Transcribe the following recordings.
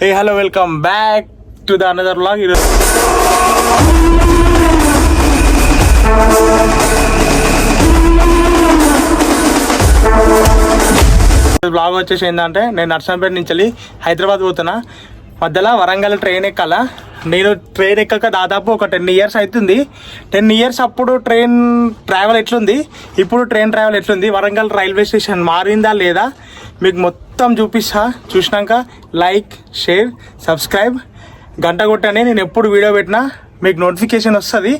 Hey, hello, welcome back to the another vlog. Blog వచ్చేసి ఏంటంటే నేను నర్సంపేట నుంచి హైదరాబాద్ పోతున్నా. మధ్యలో వరంగల్ ట్రైన్ ఎక్కాల. నేను ట్రైన్ ఎక్కక దాదాపు ఒక 10 years అవుతుంది. 10 years అప్పుడు ట్రైన్ ట్రావెల్ ఎట్లుంది, ఇప్పుడు ట్రైన్ ట్రావెల్ ఎట్లుంది, వరంగల్ రైల్వే స్టేషన్ మారిందా లేదా మీకు మొత్తం చూపిస్తా. చూసినాక లైక్, షేర్, సబ్స్క్రైబ్, గంట కొట్టండి. నేను ఎప్పుడు వీడియో పెట్టినా మీకు నోటిఫికేషన్ వస్తుంది.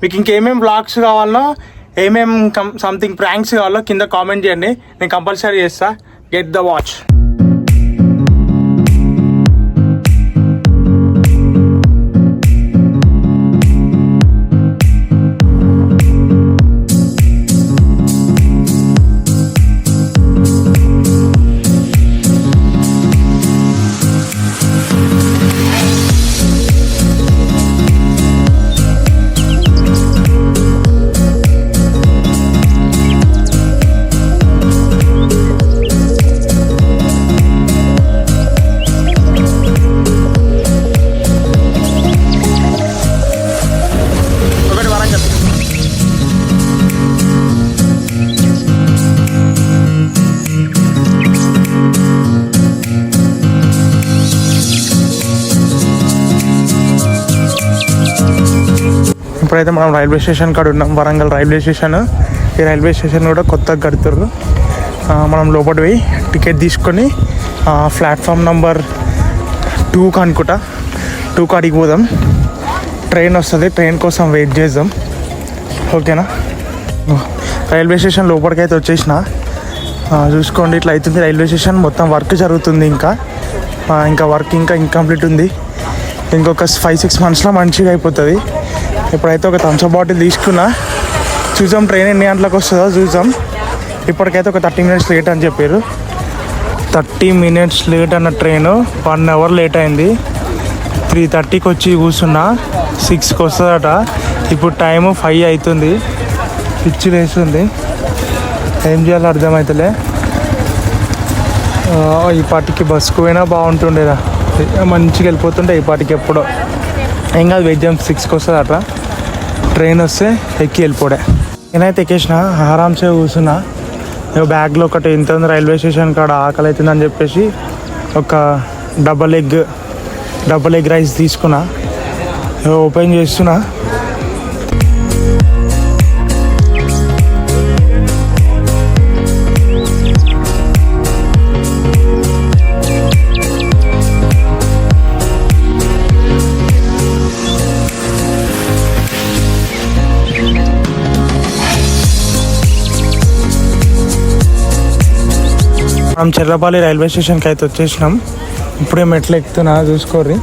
మీకు ఇంకేమేమి బ్లాగ్స్ కావాలో, ఏమేమి సంథింగ్ ప్రాంక్స్ కావాలో కింద కామెంట్ చేయండి. నేను కంపల్సరీ చేస్తా. Get the watch. ఇప్పుడైతే మనం రైల్వే స్టేషన్ కాడ ఉన్నాం. Warangal railway station. ఈ రైల్వే స్టేషన్ కూడా కొత్తగా కడుతుర్రు. మనం లోపల పోయి టికెట్ తీసుకొని ప్లాట్ఫామ్ నెంబర్ 2 అనుకుంటా, 2 కాడికి పోదాం. ట్రైన్ వస్తుంది, ట్రైన్ కోసం వెయిట్ చేద్దాం. ఓకేనా? రైల్వే స్టేషన్ లోపలికి అయితే వచ్చేసిన. చూసుకోండి, ఇట్లా అవుతుంది రైల్వే స్టేషన్. మొత్తం వర్క్ జరుగుతుంది. ఇంకా వర్క్ ఇంకా ఇంకంప్లీట్ ఉంది. ఇంకొక 5-6 monthsలో మంచిగా అయిపోతుంది. ఇప్పుడైతే ఒక థమ్స్అప్ బాటిల్ తీసుకున్నా. చూద్దాం ట్రైన్ ఎన్ని గంటలకు వస్తుందో చూద్దాం. ఇప్పటికైతే ఒక 30 minutes లేట్ అని చెప్పారు. 30 minutes లేట్ అన్న ట్రైన్ 1 hour లేట్ అయింది. 3:30కి వచ్చి కూర్చున్నా, 6కి వస్తుందట. ఇప్పుడు టైము 5 అవుతుంది. పిచ్చి వేస్తుంది, ఏం చేయాలో అర్థమవుతలే. ఈ పాటికి బస్సుకు పోయినా బాగుంటుండేదా, మంచిగా వెళ్ళిపోతుండే ఈ పాటికి. ఎప్పుడో ఏం కాదు, వెయిట్ చేయం. 6కి వస్తుందట ట్రైన్. వస్తే ఎక్కి వెళ్ళిపోడే. నేనైతే ఎక్కేసిన, ఆరామ్సే కూర్చున్నా. బ్యాగ్లో ఒకటి ఎంత ఉంది, రైల్వే స్టేషన్ కాడ ఆకలి అవుతుందని చెప్పేసి ఒక డబల్ ఎగ్ రైస్ తీసుకున్నా. ఓపెన్ చేస్తున్నా. మనం చెర్లపల్లి రైల్వే స్టేషన్కి అయితే వచ్చేసినాం. ఇప్పుడే మెట్లు ఎక్కుతున్నా, చూసుకోర్రి.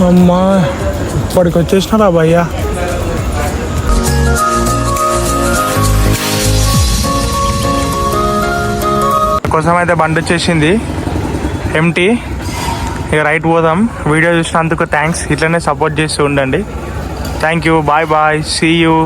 అమ్మా, ఇప్పటికి వచ్చేసినారా భయ్యా. కోసం అయితే బండి వచ్చేసింది ఎంటీ. ఇక రైట్ పోదాం. వీడియో చూసినందుకు థ్యాంక్స్. ఇట్లనే సపోర్ట్ చేస్తూ ఉండండి. Thank you. Bye bye. See you.